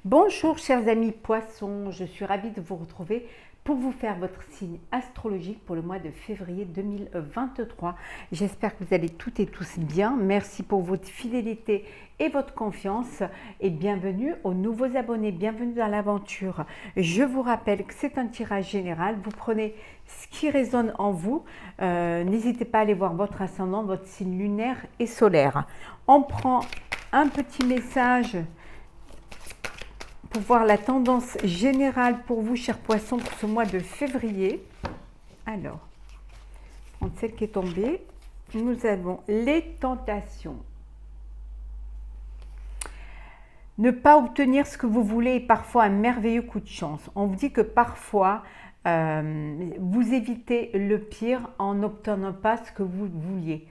Bonjour chers amis poissons, je suis ravie de vous retrouver pour vous faire votre signe astrologique pour le mois de février 2023. J'espère que vous allez toutes et tous bien. Merci pour votre fidélité et votre confiance et bienvenue aux nouveaux abonnés, bienvenue dans l'aventure. Je vous rappelle que c'est un tirage général, vous prenez ce qui résonne en vous. N'hésitez pas à aller voir votre ascendant, votre signe lunaire et solaire. On prend un petit message pour voir la tendance générale pour vous, chers poissons, pour ce mois de février. Alors, prendre celle qui est tombée. Nous avons les tentations. Ne pas obtenir ce que vous voulez est parfois un merveilleux coup de chance. On vous dit que parfois, vous évitez le pire en n'obtenant pas ce que vous vouliez.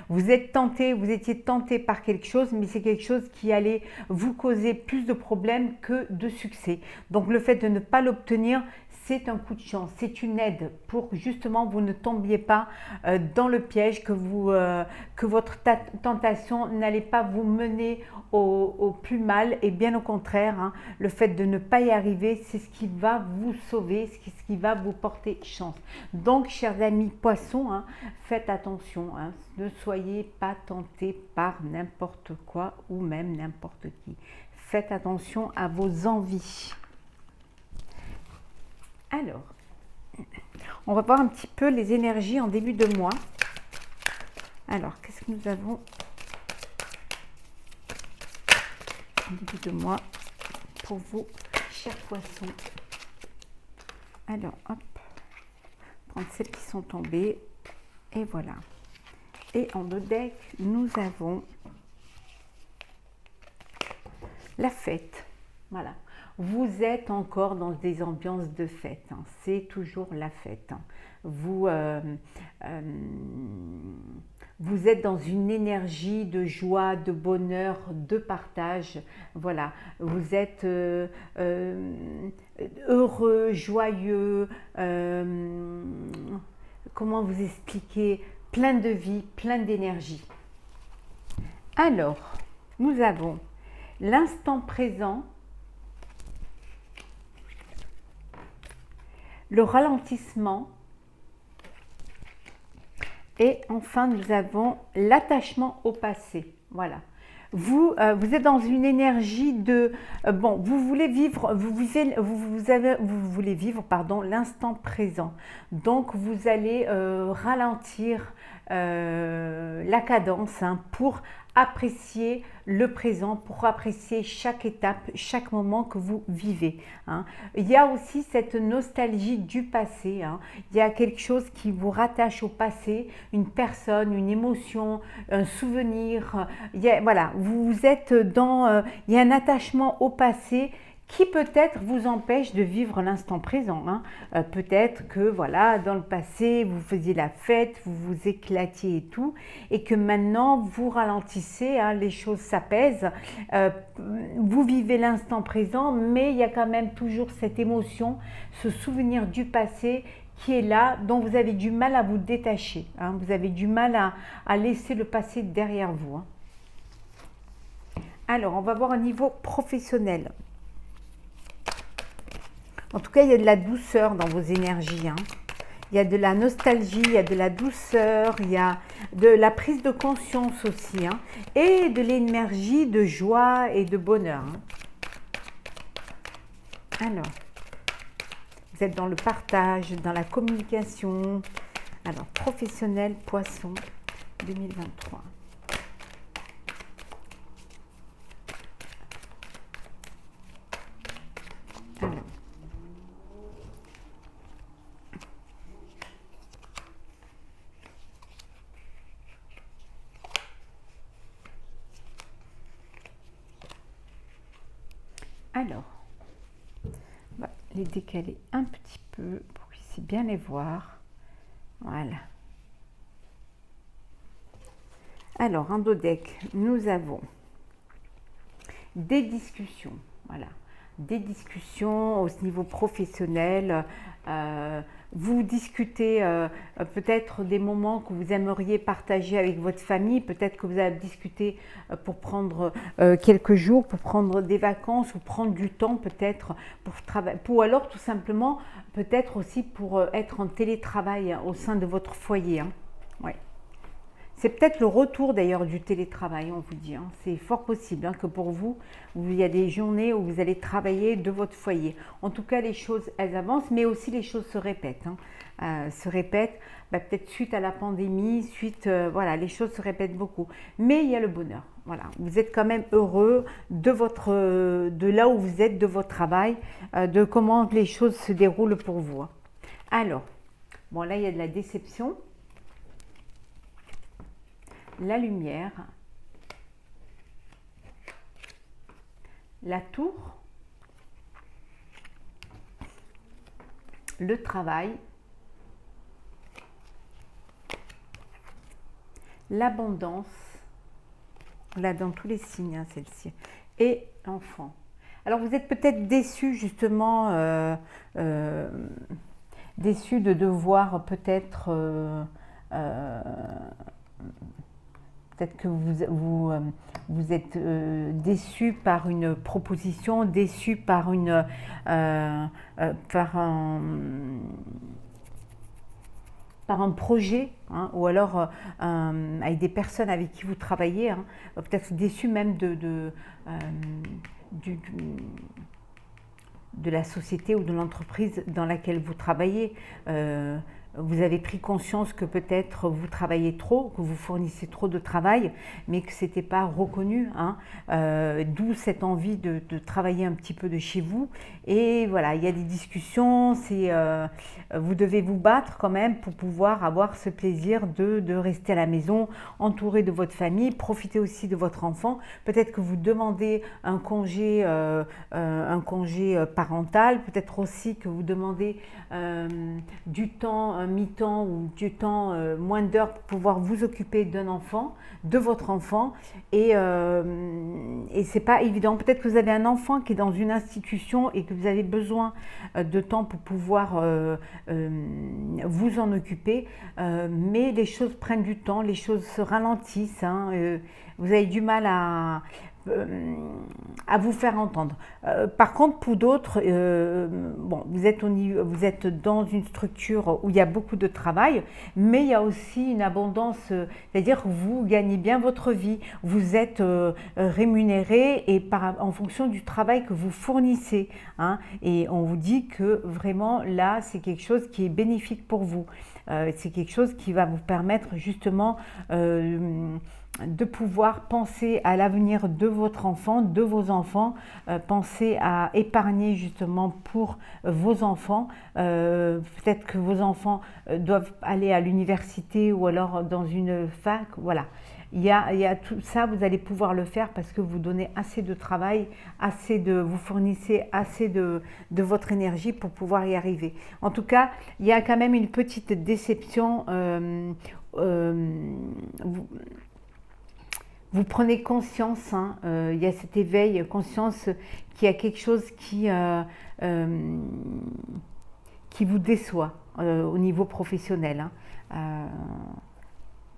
Vous êtes tenté, vous étiez tenté par quelque chose, mais c'est quelque chose qui allait vous causer plus de problèmes que de succès. Donc le fait de ne pas l'obtenir, c'est un coup de chance, c'est une aide pour justement vous ne tombiez pas dans le piège, que votre tentation n'allait pas vous mener au plus mal, et bien au contraire, le fait de ne pas y arriver, c'est ce qui va vous sauver, ce qui va vous porter chance. Donc chers amis poissons, faites attention, ne soyez pas tentés par n'importe quoi ou même n'importe qui. Faites attention à vos envies. Alors, on va voir un petit peu les énergies en début de mois. Alors, qu'est-ce que nous avons en début de mois pour vous, chers poissons? Alors, hop, prendre celles qui sont tombées. Et voilà. Et en deux decks, nous avons la fête. Voilà. Vous êtes encore dans des ambiances de fête, c'est toujours la fête. Vous êtes dans une énergie de joie, de bonheur, de partage. Voilà, vous êtes heureux, joyeux, comment vous expliquer, plein de vie, plein d'énergie. Alors, nous avons l'instant présent, le ralentissement et enfin nous avons l'attachement au passé. Voilà. Vous êtes dans une énergie de vous voulez vivre, vous voulez vivre l'instant présent. Donc vous allez ralentir la cadence pour apprécier le présent, pour apprécier chaque étape, chaque moment que vous vivez. Il y a aussi cette nostalgie du passé. Il y a quelque chose qui vous rattache au passé, une personne, une émotion, un souvenir. Voilà, vous êtes dans... il y a un attachement au passé qui peut-être vous empêche de vivre l'instant présent. Peut-être que voilà, dans le passé, vous faisiez la fête, vous vous éclatiez et tout, et que maintenant, vous ralentissez, les choses s'apaisent, vous vivez l'instant présent, mais il y a quand même toujours cette émotion, ce souvenir du passé qui est là, dont vous avez du mal à vous détacher. Vous avez du mal à laisser le passé derrière vous. Alors, on va voir au niveau professionnel. En tout cas, il y a de la douceur dans vos énergies. Il y a de la nostalgie, il y a de la douceur, il y a de la prise de conscience aussi. Et de l'énergie de joie et de bonheur. Alors, vous êtes dans le partage, dans la communication. Alors, professionnel, poisson, 2023. Alors, on va les décaler un petit peu pour que puissiez bien les voir. Voilà. Alors, en dos deck, nous avons des discussions. Voilà. des discussions au niveau professionnel. Vous discutez peut-être des moments que vous aimeriez partager avec votre famille. Peut-être que vous avez discuté pour prendre quelques jours, pour prendre des vacances ou prendre du temps peut-être pour travailler. Ou alors tout simplement peut-être aussi pour être en télétravail au sein de votre foyer. Hein. Ouais. C'est peut-être le retour d'ailleurs du télétravail, on vous dit. Hein. C'est fort possible hein, que pour vous, il y a des journées où vous allez travailler de votre foyer. En tout cas, les choses, elles avancent, mais aussi les choses se répètent. Hein. Se répètent, peut-être suite à la pandémie, voilà, les choses se répètent beaucoup. Mais il y a le bonheur. Voilà, vous êtes quand même heureux de là où vous êtes, de votre travail, de comment les choses se déroulent pour vous. Hein. Alors, bon là, il y a de la déception. La lumière, la tour, le travail, l'abondance, là dans tous les signes, hein, celle-ci, et l'enfant. Alors vous êtes peut-être déçu justement, déçu de devoir peut-être peut-être que vous êtes déçu par une proposition, déçu par un projet, hein, ou alors avec des personnes avec qui vous travaillez, hein, peut-être déçu même de la société ou de l'entreprise dans laquelle vous travaillez. Vous avez pris conscience que peut-être vous travaillez trop, que vous fournissez trop de travail, mais que ce n'était pas reconnu. Hein. D'où cette envie de travailler un petit peu de chez vous. Et voilà, il y a des discussions, vous devez vous battre quand même pour pouvoir avoir ce plaisir de rester à la maison, entouré de votre famille, profiter aussi de votre enfant. Peut-être que vous demandez un congé parental, peut-être aussi que vous demandez du temps, un mi-temps ou du temps, moins d'heures pour pouvoir vous occuper d'un enfant, de votre enfant, et c'est pas évident. Peut-être que vous avez un enfant qui est dans une institution et que vous avez besoin de temps pour pouvoir vous en occuper, mais les choses prennent du temps, les choses se ralentissent, hein, vous avez du mal à vous faire entendre. Par contre, pour d'autres, bon, vous êtes dans une structure où il y a beaucoup de travail, mais il y a aussi une abondance, c'est-à-dire que vous gagnez bien votre vie, vous êtes rémunéré et en fonction du travail que vous fournissez. Hein, et on vous dit que vraiment là, c'est quelque chose qui est bénéfique pour vous. C'est quelque chose qui va vous permettre justement de pouvoir penser à l'avenir de votre enfant, de vos enfants, penser à épargner justement pour vos enfants. Peut-être que vos enfants doivent aller à l'université ou alors dans une fac, voilà. Il y a tout ça, vous allez pouvoir le faire parce que vous donnez assez de travail, vous fournissez assez de votre énergie pour pouvoir y arriver. En tout cas, il y a quand même une petite déception. Vous prenez conscience, hein, il y a cet éveil, conscience qu'il y a quelque chose qui vous déçoit au niveau professionnel. Hein.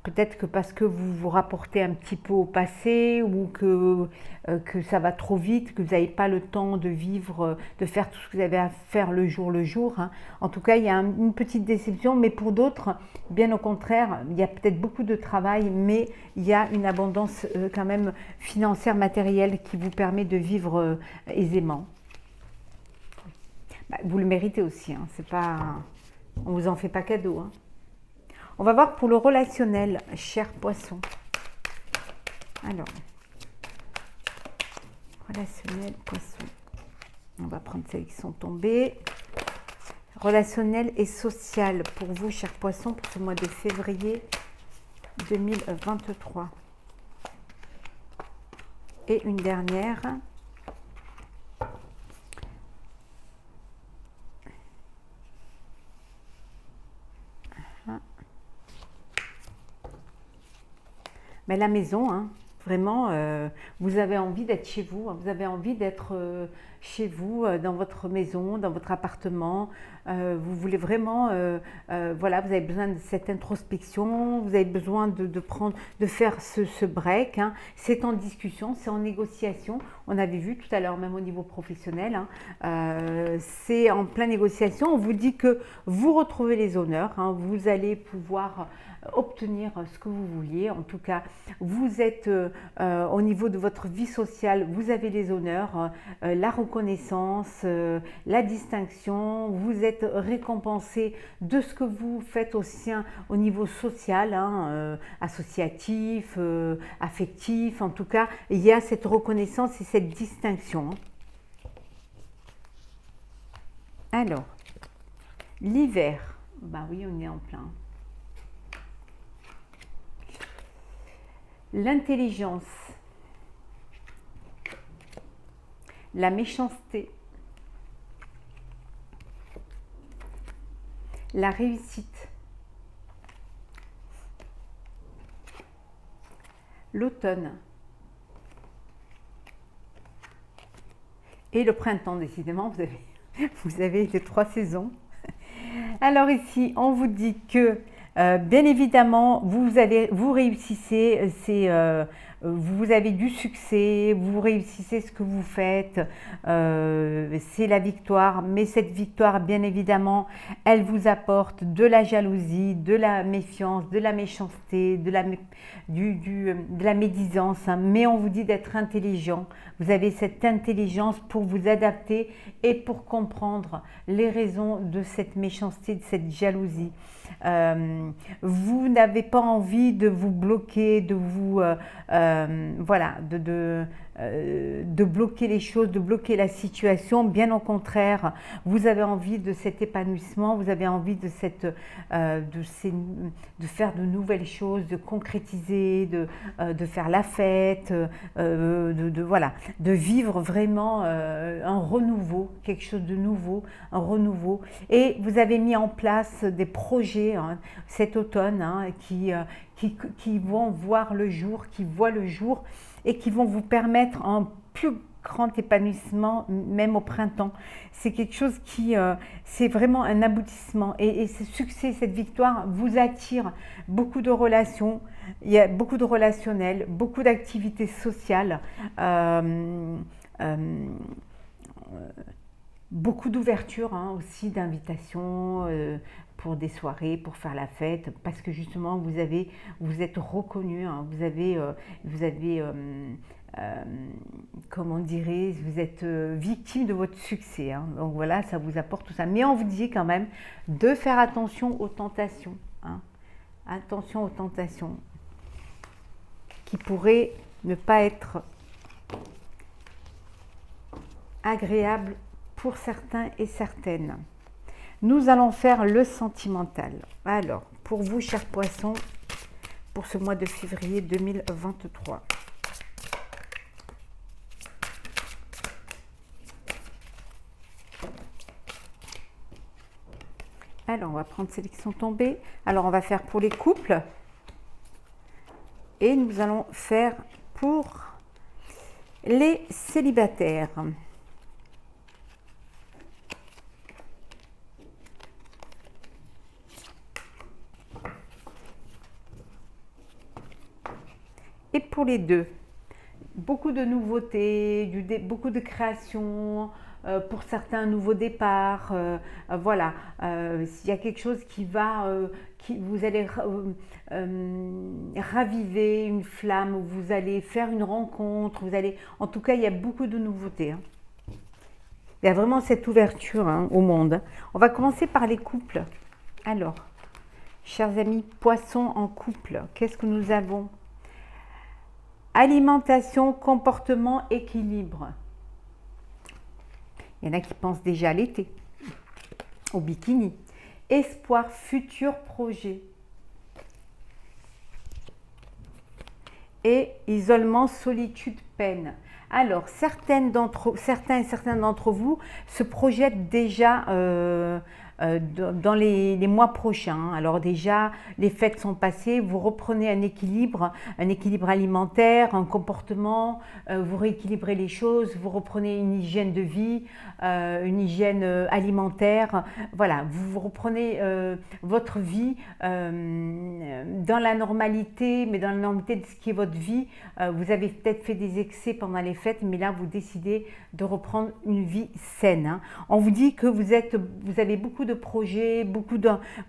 Peut-être que parce que vous vous rapportez un petit peu au passé ou que ça va trop vite, que vous n'avez pas le temps de vivre, de faire tout ce que vous avez à faire le jour. Hein. En tout cas, il y a une petite déception, mais pour d'autres, bien au contraire, il y a peut-être beaucoup de travail, mais il y a une abondance quand même financière, matérielle qui vous permet de vivre aisément. Vous le méritez aussi, hein. C'est pas, on ne vous en fait pas cadeau. Hein. On va voir pour le relationnel, cher poisson. Alors, relationnel, poisson. On va prendre celles qui sont tombées. Relationnel et social pour vous, cher poisson, pour ce mois de février 2023. Et une dernière. Mais la maison, hein, Vraiment, vous avez envie d'être chez vous, hein. Vous avez envie d'être chez vous, dans votre maison, dans votre appartement. Vous voulez vraiment, voilà, vous avez besoin de cette introspection, vous avez besoin de faire ce break, hein. C'est en discussion, c'est en négociation. On avait vu tout à l'heure, même au niveau professionnel, hein, c'est en pleine négociation. On vous dit que vous retrouvez les honneurs, hein, vous allez pouvoir obtenir ce que vous vouliez. En tout cas, vous êtes au niveau de votre vie sociale, vous avez les honneurs, la reconnaissance, la distinction, vous êtes récompensé de ce que vous faites aussi, hein, au niveau social, hein, associatif, affectif. En tout cas, il y a cette reconnaissance et cette distinction, hein. Alors, l'hiver, bah oui, on est en plein. L'intelligence, la méchanceté, la réussite, l'automne et le printemps. Décidément, vous avez les 3 saisons. Alors ici, on vous dit que bien évidemment, vous réussissez, vous avez du succès, vous réussissez ce que vous faites, c'est la victoire. Mais cette victoire, bien évidemment, elle vous apporte de la jalousie, de la méfiance, de la méchanceté, de la médisance, hein. Mais on vous dit d'être intelligent. Vous avez cette intelligence pour vous adapter et pour comprendre les raisons de cette méchanceté, de cette jalousie. Vous n'avez pas envie de vous bloquer, de vous voilà, de bloquer les choses, de bloquer la situation. Bien au contraire, vous avez envie de cet épanouissement, vous avez envie de faire de nouvelles choses, de concrétiser, de faire la fête, voilà, de vivre vraiment un renouveau, quelque chose de nouveau, un renouveau. Et vous avez mis en place des projets, hein, cet automne, hein, qui vont voir le jour, qui voient le jour et qui vont vous permettre un plus grand épanouissement, même au printemps. C'est quelque chose c'est vraiment un aboutissement. Et ce succès, cette victoire vous attire beaucoup de relations. Il y a beaucoup de relationnels, beaucoup d'activités sociales, beaucoup d'ouverture, hein, aussi, d'invitations pour des soirées, pour faire la fête, parce que justement vous êtes reconnu, hein, vous avez comment dirais-je, vous êtes victime de votre succès, hein. Donc voilà, ça vous apporte tout ça. Mais on vous dit quand même de faire attention aux tentations, hein. Attention aux tentations qui pourraient ne pas être agréables pour certains et certaines. Nous allons faire le sentimental. Alors, pour vous, chers poissons, pour ce mois de février 2023. Alors, on va prendre celles qui sont tombées. Alors, on va faire pour les couples. Et nous allons faire pour les célibataires. Et pour les deux, beaucoup de nouveautés, beaucoup de créations, pour certains, nouveaux départs. Voilà, s'il y a quelque chose vous allez raviver une flamme, vous allez faire une rencontre, en tout cas, il y a beaucoup de nouveautés, hein. Il y a vraiment cette ouverture, hein, au monde. On va commencer par les couples. Alors, chers amis poissons en couple, qu'est-ce que nous avons ? Alimentation, comportement, équilibre. Il y en a qui pensent déjà à l'été, au bikini. Espoir, futur projet. Et isolement, solitude, peine. Alors, certains et certains d'entre vous se projettent déjà dans les mois prochains. Alors déjà, les fêtes sont passées, vous reprenez un équilibre alimentaire, un comportement, vous rééquilibrez les choses, vous reprenez une hygiène de vie, une hygiène alimentaire. Voilà, vous reprenez votre vie dans la normalité, mais dans la normalité de ce qui est votre vie. Vous avez peut-être fait des excès pendant les fêtes, mais là, vous décidez de reprendre une vie saine. Hein. On vous dit que vous avez beaucoup de projets,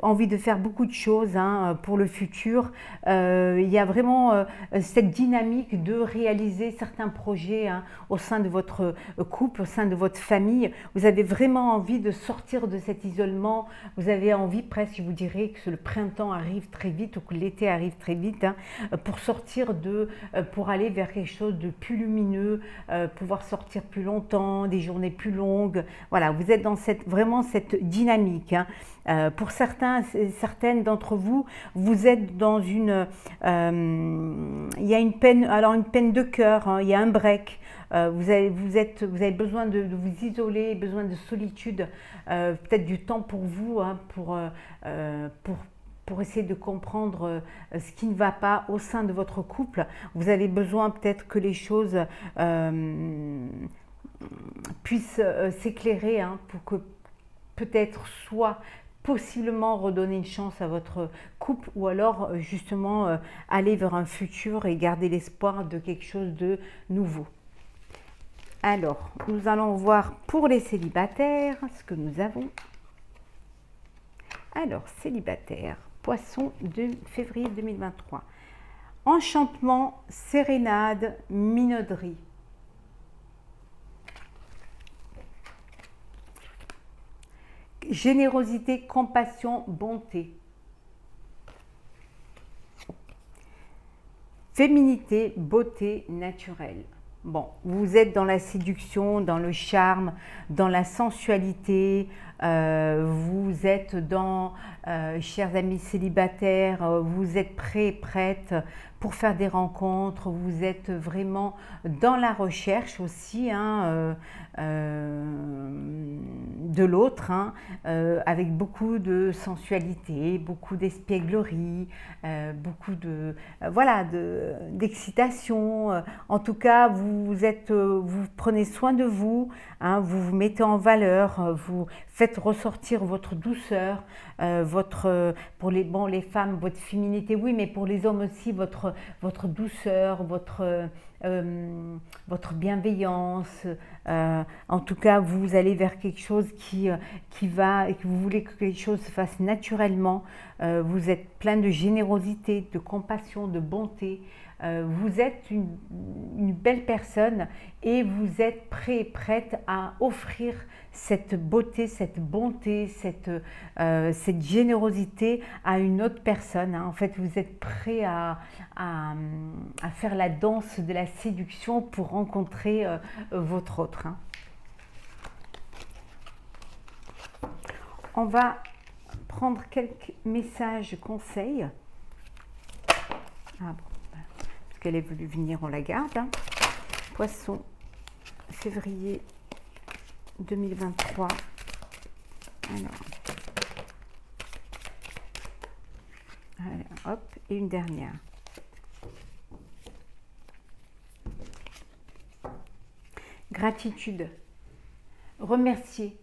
envie de faire beaucoup de choses hein, pour le futur. Il y a vraiment cette dynamique de réaliser certains projets hein, au sein de votre couple, au sein de votre famille. Vous avez vraiment envie de sortir de cet isolement. Vous avez envie presque, je vous dirais, que le printemps arrive très vite ou que l'été arrive très vite hein, pour sortir pour aller vers quelque chose de plus lumineux, pouvoir sortir plus longtemps, des journées plus longues. Voilà, vous êtes dans vraiment cette dynamique. Hein. Pour certaines d'entre vous, vous êtes dans il y a une peine, alors une peine de cœur, hein, il y a un break. Vous avez besoin de vous isoler, besoin de solitude, peut-être du temps pour vous, hein, pour essayer de comprendre ce qui ne va pas au sein de votre couple. Vous avez besoin peut-être que les choses puissent s'éclairer hein, pour que peut-être soit possiblement redonner une chance à votre couple ou alors justement aller vers un futur et garder l'espoir de quelque chose de nouveau. Alors, nous allons voir pour les célibataires ce que nous avons. Alors, célibataire, Poisson de février 2023. Enchantement, sérénade, minauderie. Générosité, compassion, bonté. Féminité, beauté naturelle. Bon, vous êtes dans la séduction, dans le charme, dans la sensualité, vous êtes dans, chers amis célibataires, vous êtes prêts, prêtes pour faire des rencontres, vous êtes vraiment dans la recherche aussi hein, de l'autre, hein, avec beaucoup de sensualité, beaucoup d'espièglerie, beaucoup d'excitation. En tout cas, vous prenez soin de vous, hein, vous vous mettez en valeur, vous faites ressortir votre douceur, pour les femmes, votre féminité, oui, mais pour les hommes aussi, votre douceur, votre bienveillance. En tout cas, vous allez vers quelque chose qui va et que vous voulez que quelque chose se fasse naturellement. Vous êtes plein de générosité, de compassion, de bonté. Vous êtes une belle personne et vous êtes prêt et prête à offrir cette beauté, cette bonté, cette générosité à une autre personne. Hein. En fait, vous êtes prêt à faire la danse de la séduction pour rencontrer votre autre. Hein. On va prendre quelques messages conseils. Ah bon. Elle est venue venir, on la garde. Hein. Poisson, février 2023. Alors, hop, et une dernière. Gratitude. Remercier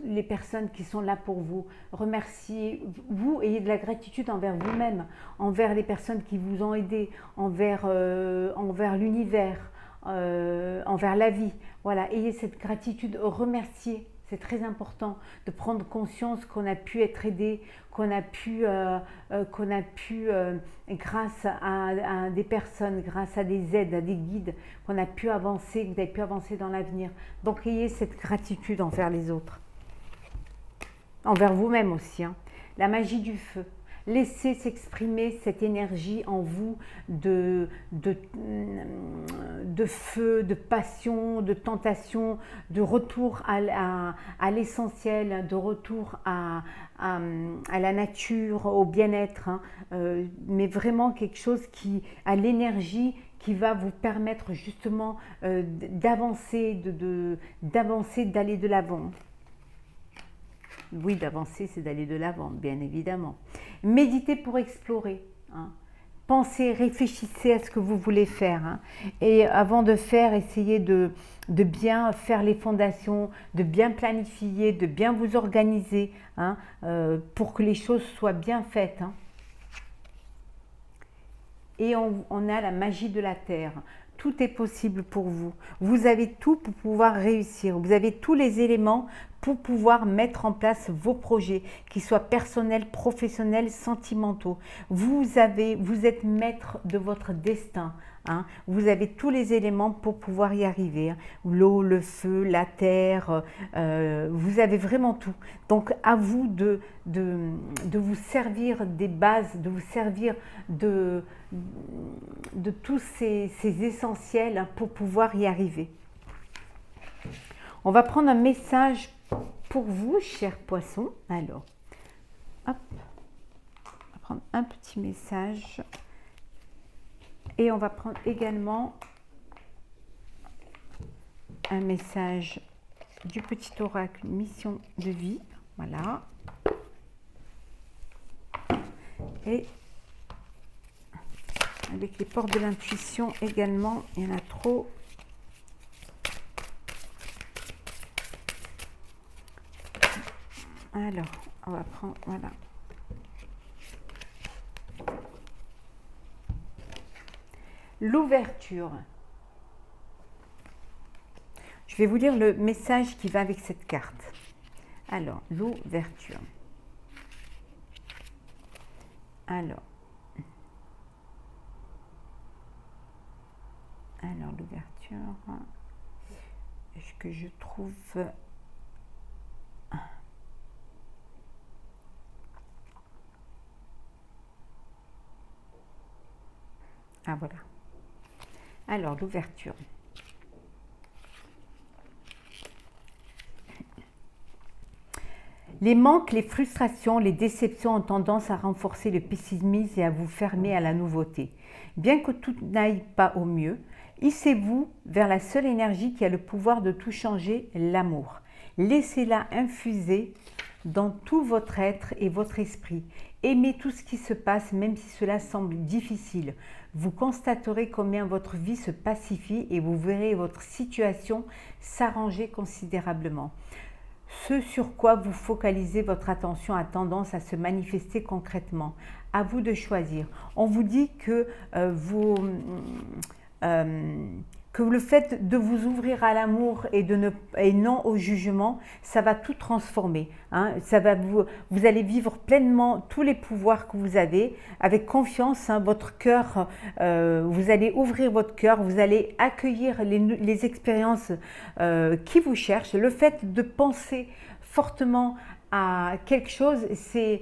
les personnes qui sont là pour vous. Remerciez vous, ayez de la gratitude envers vous-même, envers les personnes qui vous ont aidé, envers l'univers, envers la vie. Voilà, ayez cette gratitude, remerciez. C'est très important de prendre conscience qu'on a pu être aidé, qu'on a pu grâce à des personnes, grâce à des aides, à des guides, qu'on a pu avancer, que vous avez pu avancer dans l'avenir. Donc ayez cette gratitude envers les autres, envers vous-même aussi. Hein. La magie du feu. Laissez s'exprimer cette énergie en vous de feu, de passion, de tentation, de retour à l'essentiel, de retour à la nature, au bien-être, hein, mais vraiment quelque chose qui a l'énergie qui va vous permettre justement d'avancer, d'aller de l'avant. Oui, d'avancer, c'est d'aller de l'avant, bien évidemment. Méditez pour explorer. Hein. Pensez, réfléchissez à ce que vous voulez faire. Hein. Et avant de faire, essayez de bien faire les fondations, de bien planifier, de bien vous organiser hein, pour que les choses soient bien faites. Hein. Et on a la magie de la terre. Tout est possible pour vous. Vous avez tout pour pouvoir réussir. Vous avez tous les éléments pour pouvoir mettre en place vos projets, qu'ils soient personnels, professionnels, sentimentaux. Vous êtes maître de votre destin. Hein. Vous avez tous les éléments pour pouvoir y arriver. Hein. L'eau, le feu, la terre, vous avez vraiment tout. Donc à vous de vous servir des bases, de vous servir de tous ces essentiels hein, pour pouvoir y arriver. On va prendre un message pour vous, chers poissons. Alors, hop, on va prendre un petit message. Et on va prendre également un message du petit oracle mission de vie. Voilà. Et avec les portes de l'intuition également, il y en a trop. Alors, on va prendre, voilà. L'ouverture. Je vais vous lire le message qui va avec cette carte. Alors, l'ouverture. Alors, l'ouverture, est-ce que je trouve... Ah, voilà. Alors, l'ouverture. Les manques, les frustrations, les déceptions ont tendance à renforcer le pessimisme et à vous fermer à la nouveauté. Bien que tout n'aille pas au mieux, hissez-vous vers la seule énergie qui a le pouvoir de tout changer, l'amour. Laissez-la infuser dans tout votre être et votre esprit. Aimez tout ce qui se passe, même si cela semble difficile. Vous constaterez combien votre vie se pacifie et vous verrez votre situation s'arranger considérablement. Ce sur quoi vous focalisez votre attention a tendance à se manifester concrètement. À vous de choisir. On vous dit que le fait de vous ouvrir à l'amour et non au jugement, ça va tout transformer. Hein. Vous allez vivre pleinement tous les pouvoirs que vous avez, avec confiance, hein, votre cœur, vous allez ouvrir votre cœur, vous allez accueillir les expériences qui vous cherchent. Le fait de penser fortement à quelque chose, c'est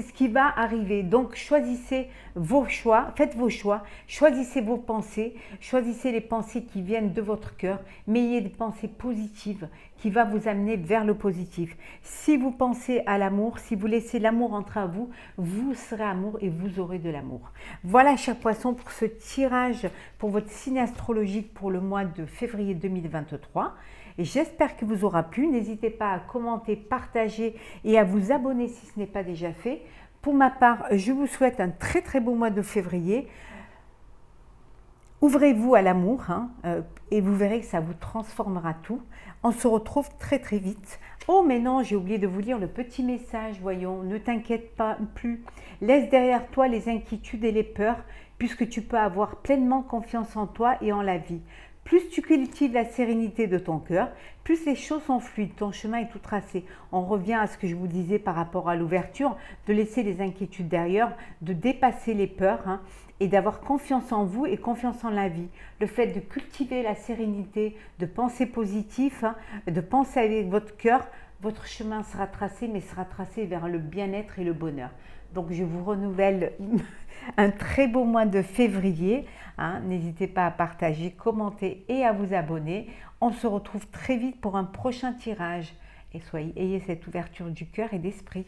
ce qui va arriver. Donc, choisissez vos choix, faites vos choix, choisissez vos pensées, choisissez les pensées qui viennent de votre cœur, mais ayez des pensées positives qui vont vous amener vers le positif. Si vous pensez à l'amour, si vous laissez l'amour entrer à vous, vous serez amour et vous aurez de l'amour. Voilà, chers poissons, pour ce tirage pour votre signe astrologique pour le mois de février 2023. Et j'espère qu'il vous aura plu. N'hésitez pas à commenter, partager et à vous abonner si ce n'est pas déjà fait. Pour ma part, je vous souhaite un très très beau mois de février. Ouvrez-vous à l'amour hein, et vous verrez que ça vous transformera tout. On se retrouve très très vite. Oh mais non, j'ai oublié de vous lire le petit message, voyons. Ne t'inquiète pas plus. Laisse derrière toi les inquiétudes et les peurs puisque tu peux avoir pleinement confiance en toi et en la vie. Plus tu cultives la sérénité de ton cœur, plus les choses sont fluides, ton chemin est tout tracé. On revient à ce que je vous disais par rapport à l'ouverture, de laisser les inquiétudes derrière, de dépasser les peurs hein, et d'avoir confiance en vous et confiance en la vie. Le fait de cultiver la sérénité, de penser positif, hein, de penser avec votre cœur, votre chemin sera tracé, mais sera tracé vers le bien-être et le bonheur. Donc je vous renouvelle un très beau mois de février. Hein. N'hésitez pas à partager, commenter et à vous abonner. On se retrouve très vite pour un prochain tirage. Et ayez cette ouverture du cœur et d'esprit.